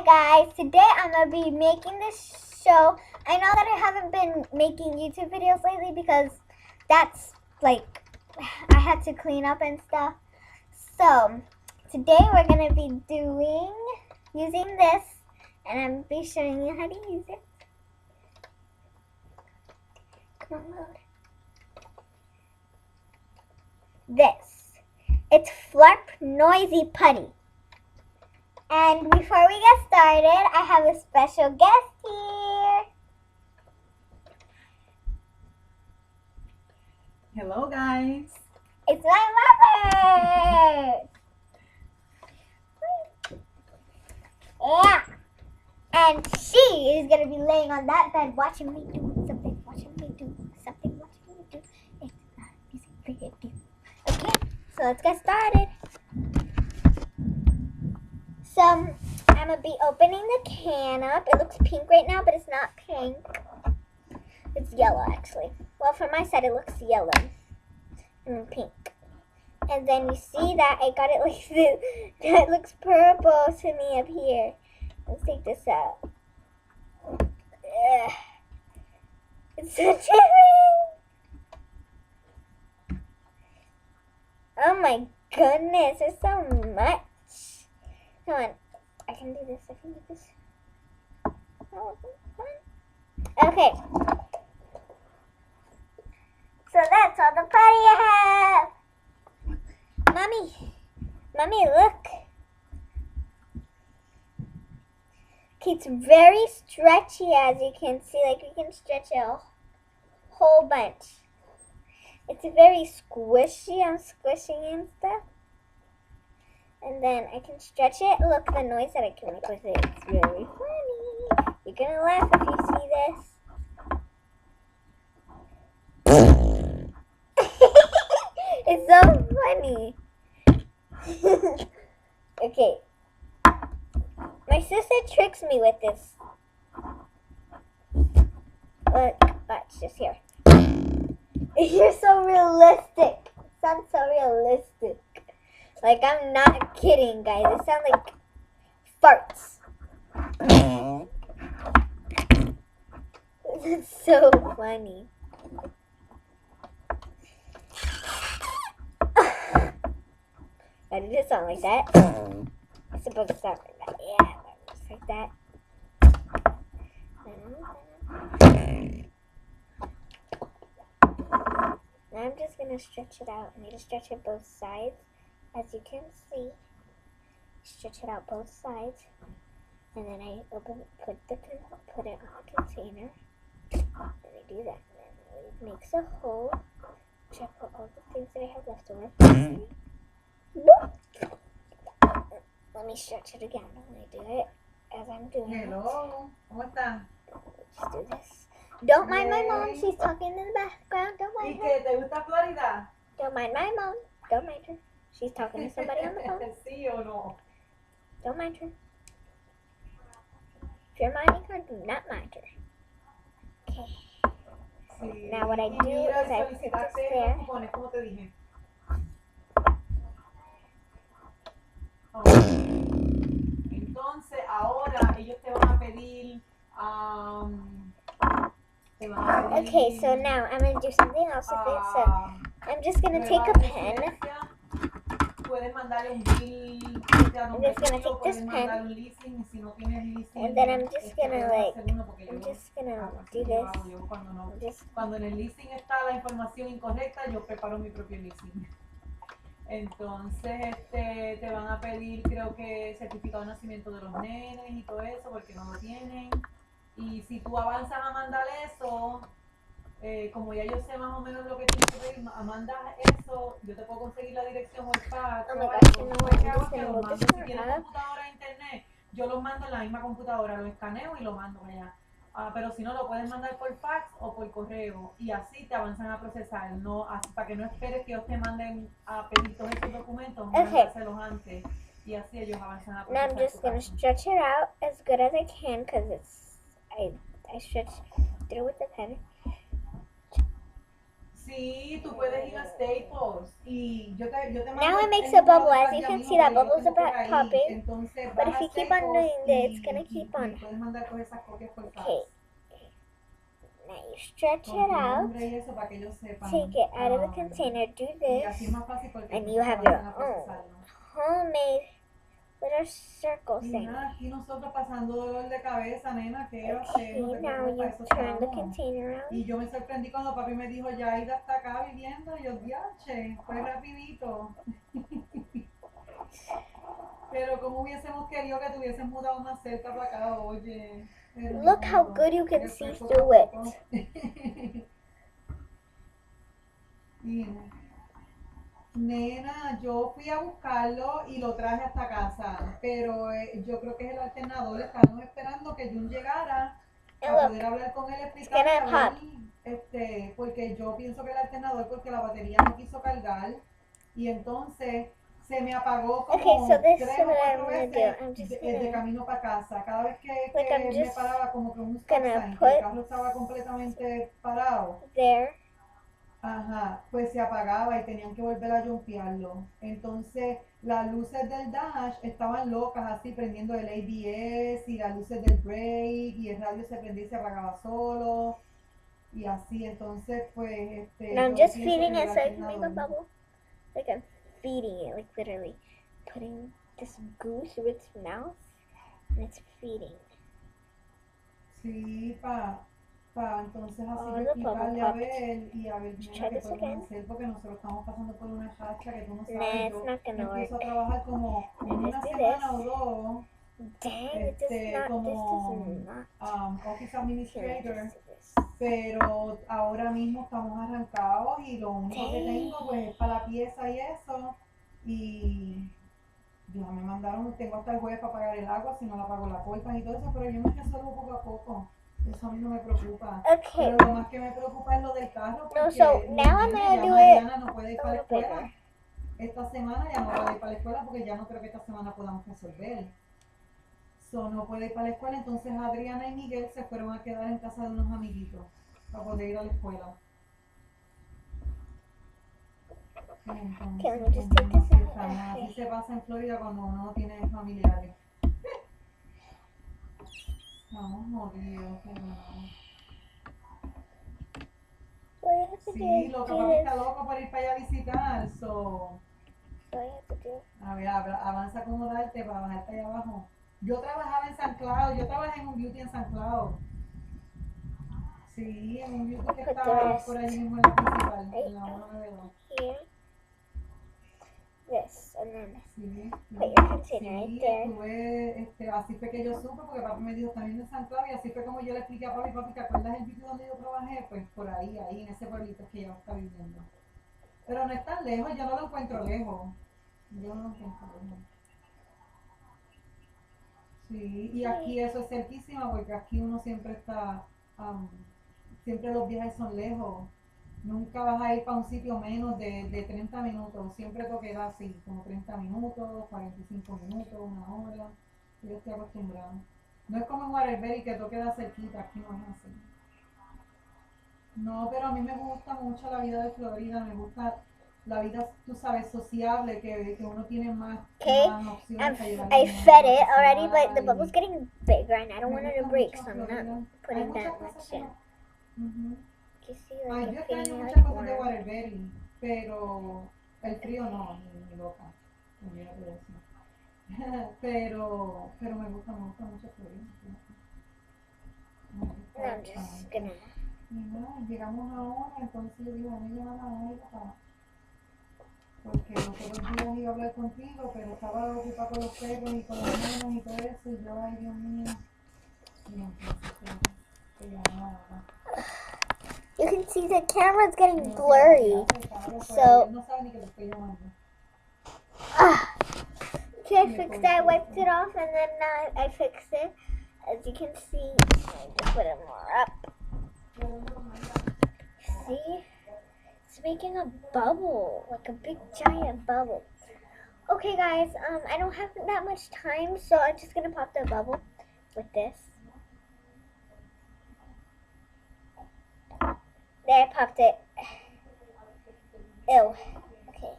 Hi guys, today I'm going to be making this show. I know that I haven't been making YouTube videos lately because that's like, I had to clean up and stuff. So, today we're going to be using this, and I'm going to be showing you how to use it. Come on, load. This. It's Flarp Noisy Putty. And before we get started, I have a special guest here. Hello, guys. It's my mother. Yeah. And she is going to be laying on that bed watching me do something, watching me do something, watching me do. It's a music video. Okay, so let's get started. So, I'm going to be opening the can up. It looks pink right now, but it's not pink. It's yellow, actually. Well, from my side, it looks yellow and pink. And then you see that I got it like this. It looks purple to me up here. Let's take this out. Ugh. It's so different. Oh my goodness, there's so much. Come on, I can do this. Okay. So that's all the putty I have. Mommy, look. Okay, it's very stretchy, as you can see. Like, you can stretch it a whole bunch. It's very squishy. I'm squishing it and stuff. And then I can stretch it. Look, the noise that I can make with it. It's very funny. You're gonna laugh if you see this. It's so funny. Okay. My sister tricks me with this. Look, watch, just here. You're so realistic. It sounds so realistic. Like, I'm not kidding, guys. It sounds like farts. It's so funny. Why did it sound like that? It's supposed to sound like that. Yeah, just like that. Now I'm just going to stretch it out. I need to stretch it both sides. As you can see, stretch it out both sides. And then I put it on the container. And I do that. And then it makes a hole. Which I put all the things that I have left over. Let me stretch it again. Let me do it as I'm doing it. Hello. ¿Cómo están? Just do this. Don't mind my mom. She's talking in the background. Don't mind ¿Y her. qué? ¿Te gusta Florida? Don't mind my mom. Don't mind her. She's talking to somebody on the phone. ¿Sí o no? Don't mind her. If you're minding her, do not mind her. Okay. Sí. Now what I do is I put this there. ¿Cómo te dije? Entonces, ahora ellos te van a pedir... Okay, so now I'm going to do something else with it. So I'm just going to take a pen. I'm just going to take this pen. And then I'm just going to do this. Cuando en el leasing está la información incorrecta, yo preparo mi propio leasing. Entonces te van a pedir, creo que certificado de nacimiento de los nenes y todo eso, porque no lo tienen. Y si tú avanzas a mandar eso, como ya yo sé más o menos lo que tienes que pedir, mandas eso, yo te puedo conseguir la dirección o el fax. Oh my gosh, you know what? I'm just que going to los look mando. this Si one tienes up. computadora de internet, yo los mando en la misma computadora, los escaneo y lo mando allá. Pero si no, lo puedes mandar por fax o por correo y así te avanzan a procesar, no así, para que no esperes que ellos te manden a pedir todos estos documentos, mandárselos antes y así ellos avanzan a procesar. Now I'm just going to stretch it out as good as I can because I stretched through with the pen. Sí, tú puedes ir a Staples y yo te Now mando it makes el a número bubble. de As fax you ya can mismo see, that porque yo los bubble's tengo por about ahí. popping. Entonces But vas if a you keep on Staples doing this, it's gonna keep y on. puedes mandar todas esas copias por fax. Okay. Now you stretch Con it tu out. nombre y eso para que ellos sepan. Take it out of the container. Do Y así es this. más fácil porque And pues, you se have your avanzan a own procesarlo. homemade little circle Y thing. nada, aquí nosotros pasando dolor de cabeza, nena, ¿qué Okay, hacemos? ¿De qué now para you eso turn the estamos? container around. Y yo me sorprendí cuando papi me dijo, ya Aida está acá viviendo. Y yo, diache, fue rapidito. Pero como hubiésemos querido que te hubiesen mudado más cerca para acá, oye. Look how Hermoso. good you can Después, see poco through a it. poco. Y, nena, yo fui a buscarlo y lo traje hasta casa, pero yo creo que es el alternador. Estábamos esperando que Jun llegara And para look, poder hablar con él, it's explicarle, gonna a ver, pop. porque yo pienso que el alternador, porque la batería no quiso cargar y entonces se me apagó Okay, como so this 3 is o what 4 I'm gonna do. veces I'm just de gonna, camino para casa. Cada vez like, I'm que me just paraba como que un stop gonna sign, que el put carro estaba completamente parado. there. Ajá, pues se apagaba y tenían que volver a jumpearlo. Entonces, las luces del dash estaban locas, así prendiendo el ABS y las luces del brake y el radio se prendía y se apagaba solo y así. Entonces, pues, And I'm yo just pienso que feeding es it el so I can make a alternador. bubble. Like I'm feeding it, like literally putting this goose through its mouth and it's feeding. Sí, entonces así Oh, yo the bubble explicarle a popped. ver y a ver, Let's nena, try qué this podemos again. hacer porque nosotros estamos pasando por una racha que tú no Nah, sabes. it's Yo not gonna empiezo a work. trabajar como en Now una just do semana o this. dos Dang, it does not. como This does not. Office Can I Administrator, just do this? pero ahora mismo estamos arrancados y lo único que tengo pues es para la pieza y eso. Y ya me mandaron, tengo hasta el jueves para pagar el agua, si no la pago la cortan y todo eso, pero yo me resuelvo poco a poco. Eso a mí no me preocupa. Okay. Pero lo más que me preocupa es lo del carro, porque No, so los now I'm nenes, gonna ya do it Mariana no puede ir a para la little escuela. bigger. Esta semana ya no va a ir para la escuela porque ya no creo que esta semana podamos resolver. So, no puede ir para la escuela, entonces Adriana y Miguel se fueron a quedar en casa de unos amiguitos para poder ir a la escuela. Entonces, Okay, let me just take pues, this así out. estamos. Así Okay. se pasa en Florida cuando uno no tiene familiares. Estamos jodidos, hermano. So I have to Sí, do loca, do papi this. está loco por ir para allá a visitar. So, So I have to do. a ver, avanza a acomodarte para bajarte allá abajo. Yo trabajaba en San Cloud, yo trabajé en un beauty en San Cloud. Sí, en un beauty que Put the está rest por allí mismo en la principal, en la 192. here. This and then Sí, put your container right sí, there. estuve, así fue que yo supe, porque papi me dijo también de San Cloud, y así fue como yo le expliqué a papi, papi, ¿te acuerdas del beauty donde yo trabajé? Pues por ahí, en ese pueblito que ella está viviendo. Pero no es tan lejos, yo no lo encuentro lejos. Yo no lo encuentro lejos. Sí, y aquí eso es cerquísima porque aquí uno siempre está, siempre los viajes son lejos. Nunca vas a ir para un sitio menos de 30 minutos. Siempre toquera así, como 30 minutos, 45 minutos, una hora. Yo estoy acostumbrada. No es como en Waterbury que todo queda cerquita, aquí no es así. No, pero a mí me gusta mucho la vida de Florida, me gusta la vida, tú sabes, sociable, que uno tiene más, Okay, más opciones para llevar a I los niños fed a it already, pasear but the bubble's getting bigger and I don't me want it to gusta break, mucho so I'm Florida. not Hay putting muchas that cosas much que in. no. Ujú. You see, Ay, like yo I'm feeding extraño it muchas like cosas de worm. Waterbury, pero el frío no, ni loca. Olvídate de eso. pero me gusta mucho Florida. Me gusta And I'm just bastante. gonna. Y nada, llegamos ahora, entonces yo dije, déjame llamar a ella porque los otros días iba a hablar contigo, pero estaba ocupada con los perros y con los nenes y todo eso, y yo, ay Dios mío. Y entonces te llamo ahora. You can see the camera's getting No, blurry. So, él no sabe ni que lo estoy llamando. okay, I fixed it. I wiped it off and then I fixed it. As you can see, I just put it more up. See? It's making a bubble, like a big giant bubble. Okay guys, I don't have that much time, so I'm just gonna pop the bubble with this. There, I popped it. Ew. Okay.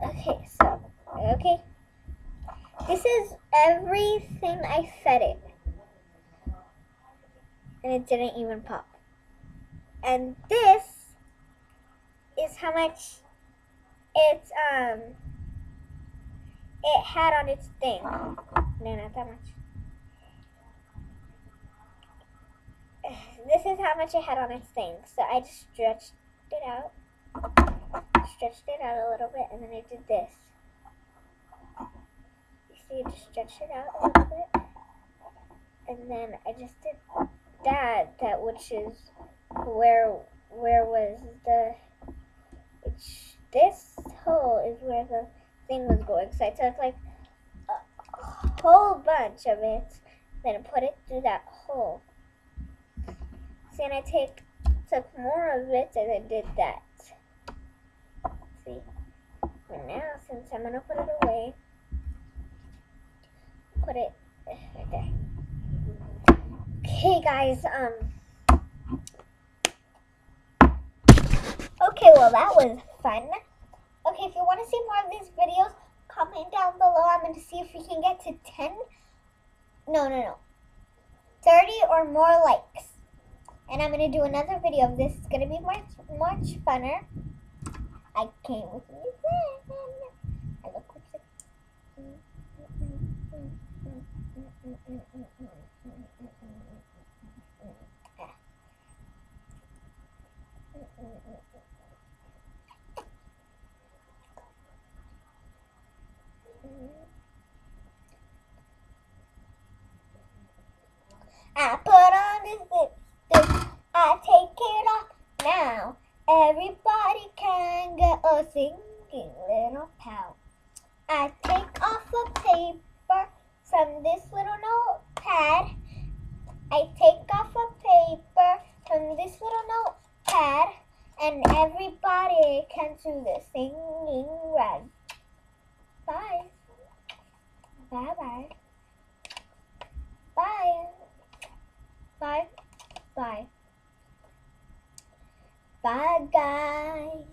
Okay, so, okay. This is everything I fed it. And it didn't even pop. And this is how much it had on its thing. No, not that much. This is how much it had on its thing. So I just stretched it out a little bit, and then I did this. You see, I just stretched it out a little bit, and then I just did that, which is where was the, this hole is where the thing was going. So I took like a whole bunch of it, then I put it through that hole. See, and I took more of it and I did that. See? And now, since I'm gonna put it away, put it right there. Okay, guys, okay, well, that was fun. Okay, if you want to see more of these videos, comment down below. I'm going to see if we can get to 10, no, 30 or more likes. And I'm going to do another video of this. It's going to be much funner. I came with you then. I look lipstick. I put on this lipstick, I take it off now. Everybody can get a singing little pout. I take off a paper from this little notepad. I take off a paper from this little notepad, and everybody can do the singing run. Bye. Bye-bye. Bye. Bye. Bye. Bye, guys.